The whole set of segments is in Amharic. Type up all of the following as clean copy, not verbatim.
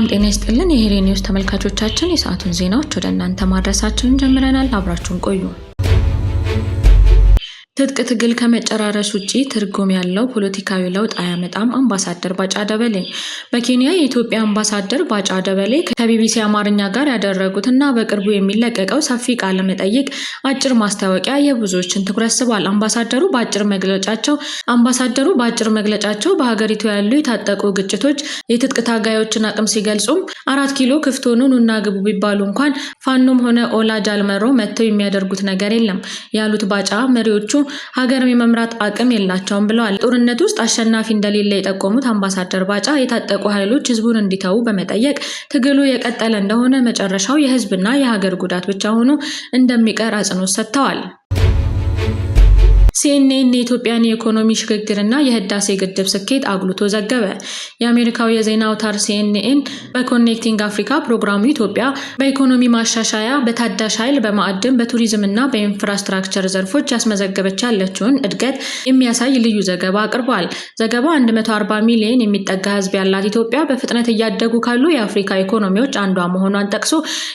ሰላም ጤና ይስጥልን የሄሬ ኒውስ ተመልካቾቻችን የሰዓቱን ዜናዎች ወደ እናንተ ማድረሳችንን ጀምረናል። አብራችሁን ቆዩ። ትጥቅ ትግል ከመጨራረስ ውጪ ትርጉም ያለው ፖለቲካዊ ለውጥ አያመጣም አምባሳደር ባጫ ደበሌ። በኬንያ የኢትዮጵያ አምባሳደር ባጫ ደበሌ ከቢቢሲ አማርኛ ጋር ያደረጉትና በቅርቡ የሚለቀቀው ሰፊ ቃለ መጠይቅ አጭር ማስታወቂያ የብዙዎችን ትኩረት ስቧል። አምባሳደሩ በአጭር መግለጫቸው በሀገሪቱ ያሉ የታጠቁ ግጭቶች የትጥቅ ታጋዮችን አቅም ሲገልጹም 4 ኪሎ ክፍት ሆኖ ኑና ግቡ ቢባሉ እንኳን ፋኖም ሆነ ኦላ ጃልመሮ መጥተው የሚያደርጉት ነገር የለም ያሉት ባጫ መሪዎቹ ሀገርን የመምራት አቅም የላቸውም ብለዋል። ጦርነት ውስጥ አሸናፊ እንደሌለ የጠቆሙት አምባሳደር ባጫ የታጠቁ ኃይሎች ህዝቡን እንዲተዉ በመጠየቅ ትግሉ የቀጠለ እንደሆነ መጨረሻው የህዝብና የሀገር ጉዳት ብቻ ሆኖ እንደሚቀር አጽንኦት ሰጥተዋል። ሲኤንኤን የኢትዮጵያን የኢኮኖሚ ሽግግርና የህዳሴ ግድብ ስኬት አጉልቶ ዘገበ። የአሜሪካው የዜና አውታር ሲኤንኤን በኮኔክቲንግ አፍሪካ ፕሮግራሙ ኢትዮጵያ በኢኮኖሚ ማሻሻያ፣ በታዳሽ ኃይል፣ በማዕድን፣ በቱሪዝምና በኢንፍራስትራክቸር ዘርፎች ያስመዘገበች ያለችውን እድገት የሚያሳይ ልዩ ዘገባ አቅርቧል። ዘገባው 140 ሚሊዮን የሚጠጋ ህዝብ ያላት ኢትዮጵያ በፍጥነት እያደጉ ካሉ የአፍሪካ ኢኮኖሚዎች አንዷ መሆኗን ጠቅሶ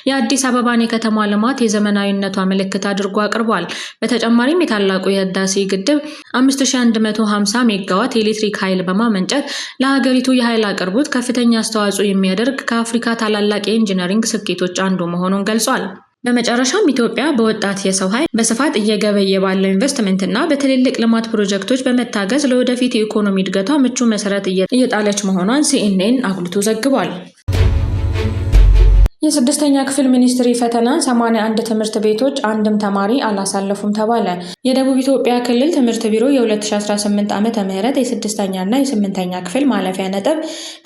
የአዲስ አበባን የከተማ ልማት የዘመናዊነቷ ምልክት አድርጎ አቅርቧል። በተጨማሪም የታላቁ የህዳሴ ግድብ 5150 ሜጋዋት የኤሌክትሪክ ኃይል በማመንጨት ለሀገሪቱ የኃይል አቅርቦት ከፍተኛ አስተዋጽኦ የሚያደርግ ከአፍሪካ ታላላቅ የኢንጂነሪንግ ስኬቶች አንዱ መሆኑን ገልጿል። በመጨረሻም ኢትዮጵያ በወጣት የሰው ኃይል በስፋት እየገበየ ባለው ኢንቨስትመንትና በትልልቅ ልማት ፕሮጀክቶች በመታገዝ ለወደፊት የኢኮኖሚ እድገቷ ምቹ መሰረት እየጣለች መሆኗን ሲኤንኤን አጉልቶ ዘግቧል። የስድስተኛ ክፍል ሚኒስትሪ ፈተና 81 ትምህርት ቤቶች አንድም ተማሪ አላሳለፉም ተባለ። የደቡብ ኢትዮጵያ ክልል ትምህርት ቢሮ የ2018 ዓመተ ምህረት የስድስተኛና የስምንተኛ ክፍል ማለፊያ ነጥብ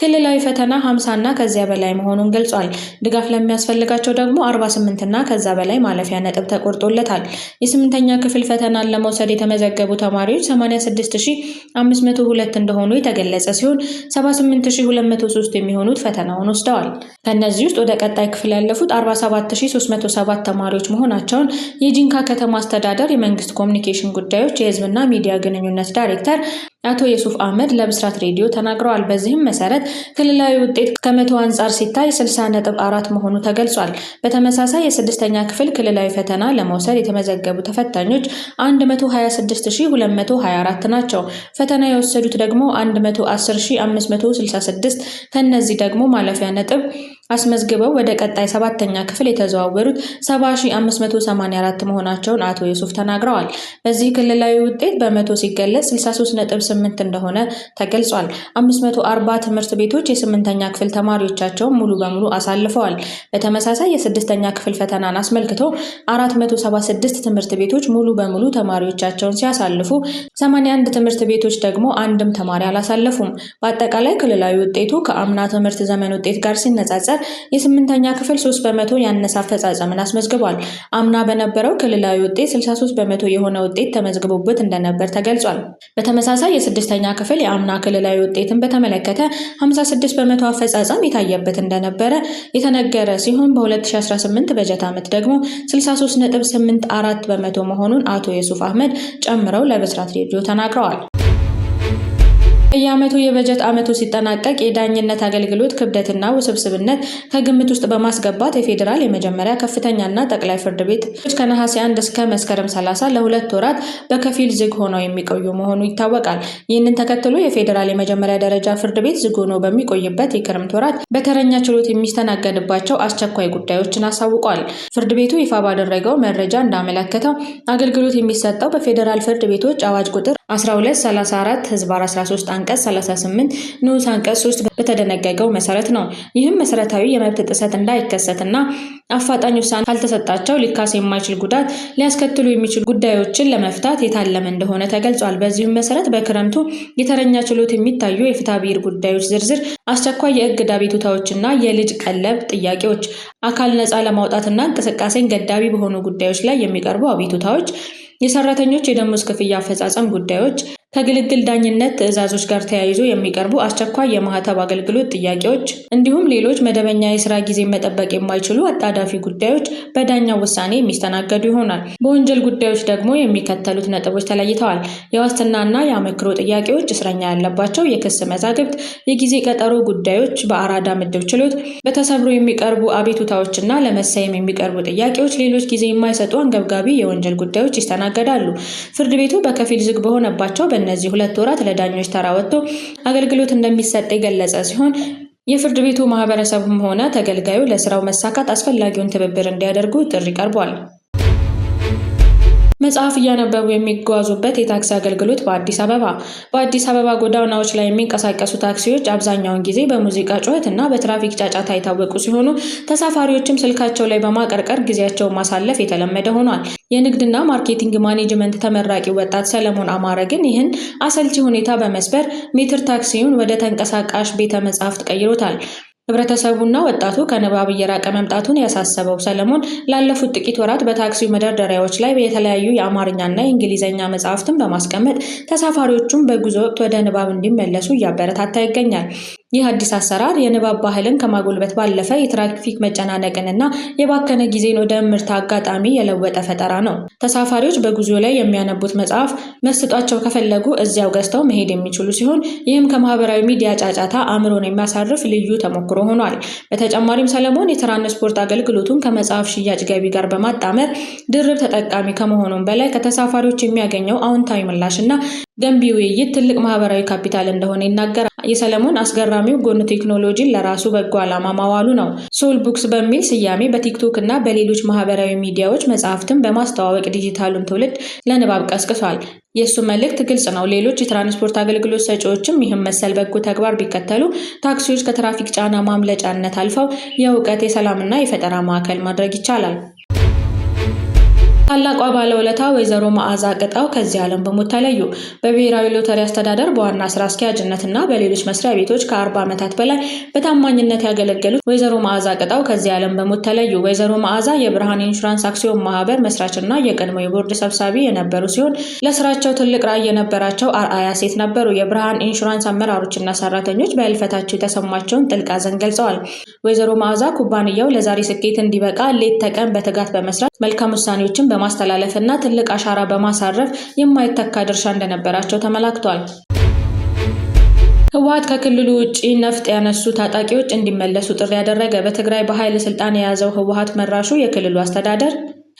ክልላዊ ፈተና 50 እና ከዚያ በላይ መሆኑን ገልጿል። ድጋፍ ለሚያስፈልጋቸው ደግሞ 48 እና ከዛ በላይ ማለፊያ ነጥብ ተቆርጦለታል። የስምንተኛ ክፍል ፈተናን ለመውሰድ የተመዘገቡ ተማሪዎች 86502 እንደሆኑ የተገለጸ ሲሆን 78203 የሚሆኑት ፈተናውን ወስደዋል። ከነዚህ ውስጥ ወደ ቀጣይ ክፍል ያለፉት 47307 ተማሪዎች መሆናቸውን የጂንካ ከተማ አስተዳደር የመንግስት ኮሚኒኬሽን ጉዳዮች የህዝብና ሚዲያ ግንኙነት ዳይሬክተር አቶ የሱፍ አህመድ ለብስራት ሬዲዮ ተናግረዋል። በዚህም መሰረት ክልላዊ ውጤት ከመቶ አንጻር ሲታይ 60.4 መሆኑ ተገልጿል። በተመሳሳይ የስድስተኛ ክፍል ክልላዊ ፈተና ለመውሰድ የተመዘገቡ ተፈታኞች 126224 ናቸው። ፈተና የወሰዱት ደግሞ 110566፣ ከነዚህ ደግሞ ማለፊያ ነጥብ አስመዝግበው ወደ ቀጣይ 7ኛ ክፍል የተዘዋወሩት 70584 መሆናቸውን አቶ የሱፍ ተናግረዋል። በዚህ ክልላዊ ውጤት በመቶ ሲገለጽ 63.8 እንደሆነ ተገልጿል። 540 ትምህርት ቤቶች የስምንተኛ ክፍል ተማሪዎቻቸውን ሙሉ በሙሉ አሳልፈዋል። በተመሳሳይ የስድስተኛ ክፍል ፈተናን አስመልክቶ 476 ትምህርት ቤቶች ሙሉ በሙሉ ተማሪዎቻቸውን ሲያሳልፉ 81 ትምህርት ቤቶች ደግሞ አንድም ተማሪ አላሳለፉም። በአጠቃላይ ክልላዊ ውጤቱ ከአምና ትምህርት ዘመን ውጤት ጋር ሲነጻጸር የስምንተኛ ክፍል 3 በመቶ ያነሰ አፈጻጸምን አስመዝግቧል። አምና በነበረው ክልላዊ ውጤት 63 በመቶ የሆነ ውጤት ተመዝግቦበት እንደነበር ተገልጿል። በተመሳሳይ የስድስተኛ ክፍል የአምና ክልላዊ ውጤትን በተመለከተ 56 በመቶ አፈጻጸም የታየበት እንደነበረ የተነገረ ሲሆን በ2018 በጀት ዓመት ደግሞ 63.84 በመቶ መሆኑን አቶ የሱፍ አህመድ ጨምረው ለብስራት ሬዲዮ ተናግረዋል። በየዓመቱ የበጀት ዓመቱ ሲጠናቀቅ የዳኝነት አገልግሎት ክብደትና ውስብስብነት ከግምት ውስጥ በማስገባት የፌዴራል የመጀመሪያ ከፍተኛና ጠቅላይ ፍርድ ቤቶች ከነሐሴ 1 እስከ መስከረም 30 ለ2 ወራት በከፊል ዝግ ሆነው የሚቆዩ መሆኑ ይታወቃል። ይህንን ተከትሎ የፌዴራል የመጀመሪያ ደረጃ ፍርድ ቤት ዝግ ሆኖ በሚቆይበት የክረምት ወራት በተረኛ ችሎት የሚስተናገድባቸው አስቸኳይ ጉዳዮችን አሳውቋል። ፍርድ ቤቱ ይፋ ባደረገው መረጃ እንዳመለከተው አገልግሎት የሚሰጠው በፌዴራል ፍርድ ቤቶች አዋጅ ቁጥር 1234/13 አንቀጽ 38 ንዑስ አንቀጽ 3 በተደነገገው መሰረት ነው። ይህም መሰረታዊ የመብት ጥሰት እንዳይከሰትና አፋጣኝ ውሳኔ ካልተሰጣቸው ሊካስ የማይችል ጉዳት ሊያስከትሉ የሚችሉ ጉዳዮችን ለመፍታት የታለመ እንደሆነ ተገልጿል። በዚህም መሰረት በክረምቱ የተረኛ ችሎት የሚታዩ የፍትሐ ብሔር ጉዳዮች ዝርዝር፣ አስቸኳይ የእግድ አቤቱታዎችና የልጅ ቀለብ ጥያቄዎች፣ አካል ነፃ ለማውጣትና እንቅስቃሴን ገዳቢ በሆኑ ጉዳዮች ላይ የሚቀርቡ አቤቱታዎች፣ የሰራተኞች የደሞዝ ክፍያ አፈጻጸም ጉዳዮች፣ ከግልግል ዳኝነት ትዕዛዞች ጋር ተያይዞ የሚቀርቡ አስቸኳይ የማህተብ አገልግሎት ጥያቄዎች እንዲሁም ሌሎች መደበኛ የስራ ጊዜ መጠበቅ የማይችሉ አጣዳፊ ጉዳዮች በዳኛው ውሳኔ የሚስተናገዱ ይሆናል። በወንጀል ጉዳዮች ደግሞ የሚከተሉት ነጥቦች ተለይተዋል። የዋስትናና የአመክሮ ጥያቄዎች፣ እስረኛ ያለባቸው የክስ መዛግብት፣ የጊዜ ቀጠሮ ጉዳዮች በአራዳ ምድብ ችሎት፣ በተሰብሮ የሚቀርቡ አቤቱታዎችና ለመሰየም የሚቀርቡ ጥያቄዎች፣ ሌሎች ጊዜ የማይሰጡ አንገብጋቢ የወንጀል ጉዳዮች ይስተናገዳሉ። ፍርድ ቤቱ በከፊል ዝግ በሆነባቸው በእነዚህ 2 ወራት ለዳኞች ተራ ወጥቶ አገልግሎት እንደሚሰጥ የገለጸ ሲሆን የፍርድ ቤቱ ማህበረሰብም ሆነ ተገልጋዩ ለስራው መሳካት አስፈላጊውን ትብብር እንዲያደርጉ ጥሪ ቀርቧል። መጽሐፍ እያነበቡ የሚጓዙበት የታክሲ አገልግሎት በአዲስ አበባ ጎዳናዎች ላይ የሚንቀሳቀሱ ታክሲዎች አብዛኛውን ጊዜ በሙዚቃ ጩኸት እና በትራፊክ ጫጫታ የታወቁ ሲሆኑ ተሳፋሪዎችም ስልካቸው ላይ በማቀርቀር ጊዜያቸውን ማሳለፍ የተለመደ ሆኗል። የንግድና ማርኬቲንግ ማኔጅመንት ተመራቂ ወጣት ሰለሞን አማረ ግን ይህን አሰልቺ ሁኔታ በመስበር ሜትር ታክሲውን ወደ ተንቀሳቃሽ ቤተ መጻሕፍት ቀይሮታል። ህብረተሰቡና ወጣቱ ከንባብ እየራቀ መምጣቱን ያሳሰበው ሰለሞን ላለፉት ጥቂት ወራት በታክሲው መደርደሪያዎች ላይ የተለያዩ የአማርኛና የእንግሊዝኛ መጽሐፍትን በማስቀመጥ ተሳፋሪዎቹም በጉዞ ወቅት ወደ ንባብ እንዲመለሱ እያበረታታ ይገኛል። ይህ አዲስ አሰራር የንባብ ባህልን ከማጎልበት ባለፈ የትራፊክ መጨናነቅንና የባከነ ጊዜን ወደ ምርት አጋጣሚ የለወጠ ፈጠራ ነው። ተሳፋሪዎች በጉዞ ላይ የሚያነቡት መጽሐፍ መስጧቸው ከፈለጉ እዚያው ገዝተው መሄድ የሚችሉ ሲሆን ይህም ከማህበራዊ ሚዲያ ጫጫታ አእምሮን የሚያሳርፍ ልዩ ተሞክሮ ሆኗል። በተጨማሪም ሰለሞን የትራንስፖርት አገልግሎቱን ከመጽሐፍ ሽያጭ ገቢ ጋር በማጣመር ድርብ ተጠቃሚ ከመሆኑም በላይ ከተሳፋሪዎች የሚያገኘው አዎንታዊ ምላሽና ገንቢ ውይይት ትልቅ ማህበራዊ ካፒታል እንደሆነ ይናገራል። የሰለሞን አስገራሚው ጎን ቴክኖሎጂን ለራሱ በጎ ዓላማ ማዋሉ ነው። ሶል ቡክስ በሚል ስያሜ በቲክቶክ እና በሌሎች ማህበራዊ ሚዲያዎች መጽሐፍትን በማስተዋወቅ ዲጂታሉን ትውልድ ለንባብ ቀስቅሷል። የእሱ መልእክት ግልጽ ነው። ሌሎች የትራንስፖርት አገልግሎት ሰጪዎችም ይህም መሰል በጎ ተግባር ቢከተሉ ታክሲዎች ከትራፊክ ጫና ማምለጫነት አልፈው የእውቀት፣ የሰላምና የፈጠራ ማዕከል ማድረግ ይቻላል። ታላቋ ባለውለታ ወይዘሮ መዓዛ ቅጣው ከዚህ ዓለም በሞት ተለዩ። በብሔራዊ ሎተሪ አስተዳደር በዋና ስራ አስኪያጅነትና በሌሎች መስሪያ ቤቶች ከ40 ዓመታት በላይ በታማኝነት ያገለገሉት ወይዘሮ መዓዛ ቅጣው ከዚህ ዓለም በሞት ተለዩ። ወይዘሮ መዓዛ የብርሃን ኢንሹራንስ አክሲዮን ማህበር መስራችና የቀድሞ የቦርድ ሰብሳቢ የነበሩ ሲሆን ለስራቸው ትልቅ ራዕይ የነበራቸው አርአያ ሴት ነበሩ። የብርሃን ኢንሹራንስ አመራሮችና ሰራተኞች በህልፈታቸው የተሰማቸውን ጥልቅ ሐዘን ገልጸዋል። ወይዘሮ መዓዛ ኩባንያው ለዛሬ ስኬት እንዲበቃ ሌት ተቀን በትጋት በመስራት መልካም ውሳኔዎችን በማስተላለፍና ትልቅ አሻራ በማሳረፍ የማይተካ ድርሻ እንደነበራቸው ተመላክቷል። ህወሓት ከክልሉ ውጪ ነፍጥ ያነሱ ታጣቂዎች እንዲመለሱ ጥሪ ያደረገ። በትግራይ በኃይል ስልጣን የያዘው ህወሓት መራሹ የክልሉ አስተዳደር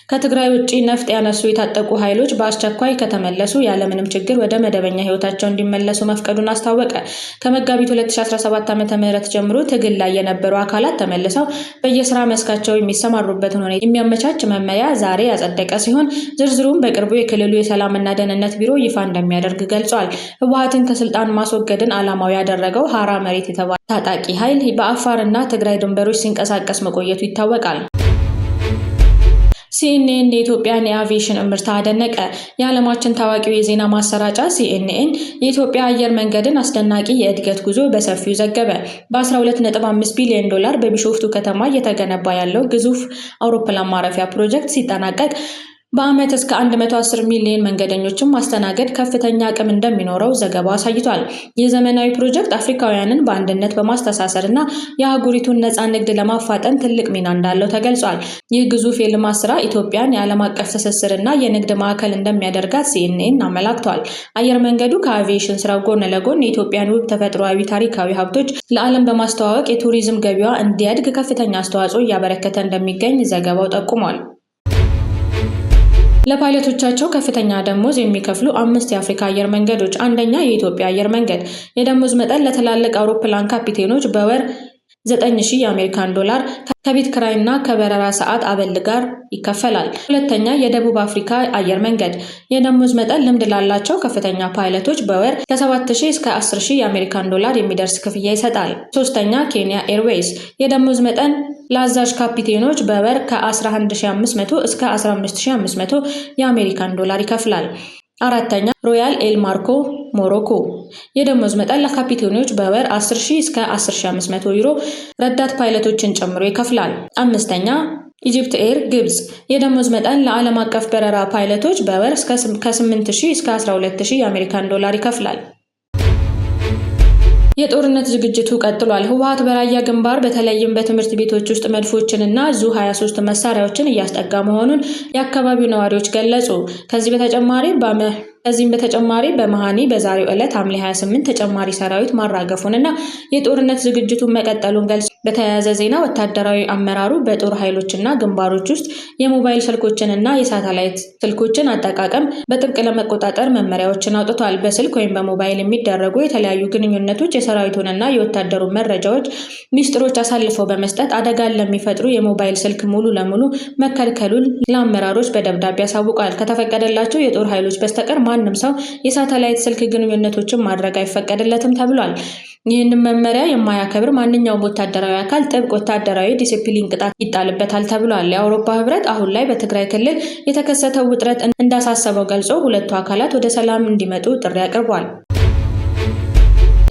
ከትግራይ ውጪ ነፍጥ ያነሱ የታጠቁ ኃይሎች በአስቸኳይ ከተመለሱ ያለምንም ችግር ወደ መደበኛ ህይወታቸው እንዲመለሱ መፍቀዱን አስታወቀ። ከመጋቢት 2017 ዓ.ም ጀምሮ ትግል ላይ የነበሩ አካላት ተመልሰው በየስራ መስካቸው የሚሰማሩበትን ሁኔታ የሚያመቻች መመሪያ ዛሬ ያጸደቀ ሲሆን ዝርዝሩም በቅርቡ የክልሉ የሰላምና ደህንነት ቢሮ ይፋ እንደሚያደርግ ገልጿል። ህወሓትን ከስልጣን ማስወገድን ዓላማው ያደረገው ሀራ መሬት የተባለ ታጣቂ ኃይል በአፋርና ትግራይ ድንበሮች ሲንቀሳቀስ መቆየቱ ይታወቃል። ሲኤንኤን የኢትዮጵያን የአቪዬሽን እምርታ አደነቀ። የዓለማችን ታዋቂው የዜና ማሰራጫ ሲኤንኤን የኢትዮጵያ አየር መንገድን አስደናቂ የእድገት ጉዞ በሰፊው ዘገበ። በ12.5 ቢሊዮን ዶላር በቢሾፍቱ ከተማ እየተገነባ ያለው ግዙፍ አውሮፕላን ማረፊያ ፕሮጀክት ሲጠናቀቅ በዓመት እስከ 110 ሚሊዮን መንገደኞችን ማስተናገድ ከፍተኛ አቅም እንደሚኖረው ዘገባው አሳይቷል። የዘመናዊ ፕሮጀክት አፍሪካውያንን በአንድነት በማስተሳሰር እና የአህጉሪቱን ነፃ ንግድ ለማፋጠን ትልቅ ሚና እንዳለው ተገልጿል። ይህ ግዙፍ የልማት ስራ ኢትዮጵያን የዓለም አቀፍ ትስስር እና የንግድ ማዕከል እንደሚያደርጋት ሲኤንኤን አመላክቷል። አየር መንገዱ ከአቪዬሽን ስራው ጎን ለጎን የኢትዮጵያን ውብ ተፈጥሯዊ፣ ታሪካዊ ሀብቶች ለዓለም በማስተዋወቅ የቱሪዝም ገቢዋ እንዲያድግ ከፍተኛ አስተዋጽኦ እያበረከተ እንደሚገኝ ዘገባው ጠቁሟል። ለፓይለቶቻቸው ከፍተኛ ደሞዝ የሚከፍሉ 5 የአፍሪካ አየር መንገዶች። አንደኛ የኢትዮጵያ አየር መንገድ። የደሞዝ መጠን ለትላልቅ አውሮፕላን ካፒቴኖች በወር 9,000 የአሜሪካን ዶላር ከቤት ክራይና ከበረራ ሰዓት አበል ጋር ይከፈላል። ሁለተኛ የደቡብ አፍሪካ አየር መንገድ። የደሞዝ መጠን ልምድ ላላቸው ከፍተኛ ፓይለቶች በወር ከ7,000 እስከ 10,000 የአሜሪካን ዶላር የሚደርስ ክፍያ ይሰጣል። ሶስተኛ ኬንያ ኤርዌይስ። የደሞዝ መጠን ለአዛዥ ካፒቴኖች በወር ከ11,500 እስከ 15,500 የአሜሪካን ዶላር ይከፍላል። 4ኛ ሮያል ኤል ማርኮ ሞሮኮ። የደሞዝ መጠን ለካፒቴኖች በወር 10,000 እስከ 10,500 ዩሮ ረዳት ፓይለቶችን ጨምሮ ይከፍላል። 5ኛ ኢጂፕት ኤር ግብጽ። የደሞዝ መጠን ለዓለም አቀፍ በረራ ፓይለቶች በወር ከ8,000 እስከ 12,000 የአሜሪካን ዶላር ይከፍላል። የጦርነት ዝግጅቱ ቀጥሏል። ህወሓት በራያ ግንባር በተለይም በትምህርት ቤቶች ውስጥ መድፎችንና ዙ-23 መሳሪያዎችን እያስጠጋ መሆኑን የአካባቢው ነዋሪዎች ገለጹ። ከዚህም በተጨማሪ በመሃኒ በዛሬው ዕለት ሐምሌ 28 ተጨማሪ ሰራዊት ማራገፉንና የጦርነት ዝግጅቱን መቀጠሉን ገልጿል። በተያያዘ ዜና ወታደራዊ አመራሩ በጦር ኃይሎችና ግንባሮች ውስጥ የሞባይል ስልኮችንና የሳተላይት ስልኮችን አጠቃቀም በጥብቅ ለመቆጣጠር መመሪያዎችን አውጥቷል። በስልክ ወይም በሞባይል የሚደረጉ የተለያዩ ግንኙነቶች የሰራዊቱንና የወታደሩን መረጃዎች ሚስጥሮች አሳልፈው በመስጠት አደጋን ለሚፈጥሩ የሞባይል ስልክ ሙሉ ለሙሉ መከልከሉን ለአመራሮች በደብዳቤ አሳውቋል። ከተፈቀደላቸው የጦር ኃይሎች በስተቀር ማንም ሰው የሳተላይት ስልክ ግንኙነቶችን ማድረግ አይፈቀድለትም ተብሏል። ይህንን መመሪያ የማያከብር ማንኛውም ወታደራዊ አካል ጥብቅ ወታደራዊ ዲሲፕሊን ቅጣት ይጣልበታል ተብሏል። የአውሮፓ ህብረት አሁን ላይ በትግራይ ክልል የተከሰተው ውጥረት እንዳሳሰበው ገልጾ ሁለቱ አካላት ወደ ሰላም እንዲመጡ ጥሪ አቅርቧል።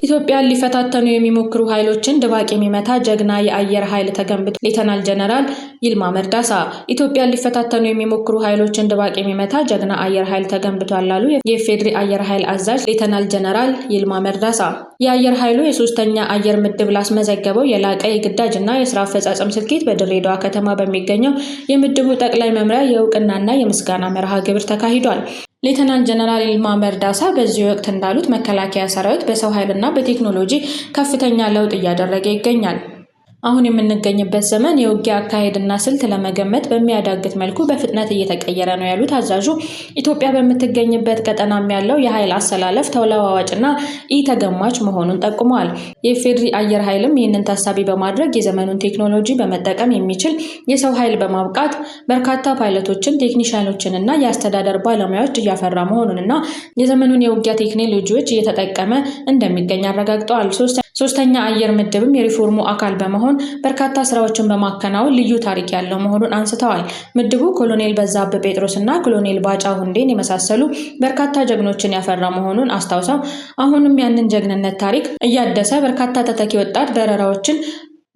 ኢትዮጵያን ሊፈታተኑ የሚሞክሩ ኃይሎችን ድባቅ የሚመታ ጀግና የአየር ኃይል ተገንብቶ ሌተናል ጀነራል ይልማ መርዳሳ። ኢትዮጵያን ሊፈታተኑ የሚሞክሩ ኃይሎችን ድባቅ የሚመታ ጀግና አየር ኃይል ተገንብቷል ላሉ የኢፌዴሪ አየር ኃይል አዛዥ ሌተናል ጀነራል ይልማ መርዳሳ። የአየር ኃይሉ የ3ኛ አየር ምድብ ላስመዘገበው የላቀ የግዳጅ እና የስራ አፈጻጸም ስኬት በድሬዳዋ ከተማ በሚገኘው የምድቡ ጠቅላይ መምሪያ የእውቅናና የምስጋና መርሃ ግብር ተካሂዷል። ሌተናንት ጀነራል ይልማ መርዳሳ በዚህ ወቅት እንዳሉት መከላከያ ሰራዊት በሰው ኃይልና በቴክኖሎጂ ከፍተኛ ለውጥ እያደረገ ይገኛል። አሁን የምንገኝበት ዘመን የውጊያ አካሄድና ስልት ለመገመት በሚያዳግት መልኩ በፍጥነት እየተቀየረ ነው ያሉት አዛዡ ኢትዮጵያ በምትገኝበት ቀጠናም ያለው የኃይል አሰላለፍ ተለዋዋጭና ኢተገማች መሆኑን ጠቁመዋል። የኢፌዴሪ አየር ኃይልም ይህንን ታሳቢ በማድረግ የዘመኑን ቴክኖሎጂ በመጠቀም የሚችል የሰው ኃይል በማብቃት በርካታ ፓይለቶችን፣ ቴክኒሽያኖችን እና የአስተዳደር ባለሙያዎች እያፈራ መሆኑንና የዘመኑን የውጊያ ቴክኖሎጂዎች እየተጠቀመ እንደሚገኝ አረጋግጠዋል። 3ኛ አየር ምድብም የሪፎርሙ አካል በመሆን በርካታ ስራዎችን በማከናወን ልዩ ታሪክ ያለው መሆኑን አንስተዋል። ምድቡ ኮሎኔል በዛብህ ጴጥሮስ እና ኮሎኔል ባጫ ሁንዴን የመሳሰሉ በርካታ ጀግኖችን ያፈራ መሆኑን አስታውሰው አሁንም ያንን ጀግንነት ታሪክ እያደሰ በርካታ ተተኪ ወጣት በረራዎችን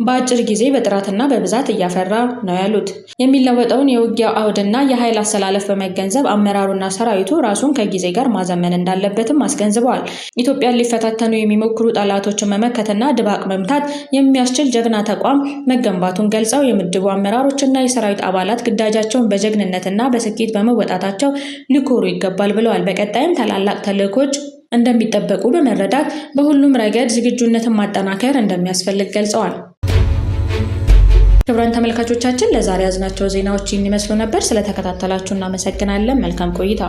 በአጭር ጊዜ በጥራትና በብዛት እያፈራ ነው ያሉት። የሚለወጠውን የውጊያ አውድና የኃይል አሰላለፍ በመገንዘብ አመራሩና ሰራዊቱ ራሱን ከጊዜ ጋር ማዘመን እንዳለበትም አስገንዝበዋል። ኢትዮጵያን ሊፈታተኑ የሚሞክሩ ጠላቶችን መመከትና ድባቅ መምታት የሚያስችል ጀግና ተቋም መገንባቱን ገልጸው የምድቡ አመራሮችና የሰራዊት አባላት ግዳጃቸውን በጀግንነትና በስኬት በመወጣታቸው ሊኮሩ ይገባል ብለዋል። በቀጣይም ታላላቅ ተልዕኮች እንደሚጠበቁ በመረዳት በሁሉም ረገድ ዝግጁነትን ማጠናከር እንደሚያስፈልግ ገልጸዋል። ክቡራን ተመልካቾቻችን ለዛሬ ያዝናቸው ዜናዎች ይመስሉ ነበር። ስለተከታተላችሁ እናመሰግናለን። መልካም ቆይታ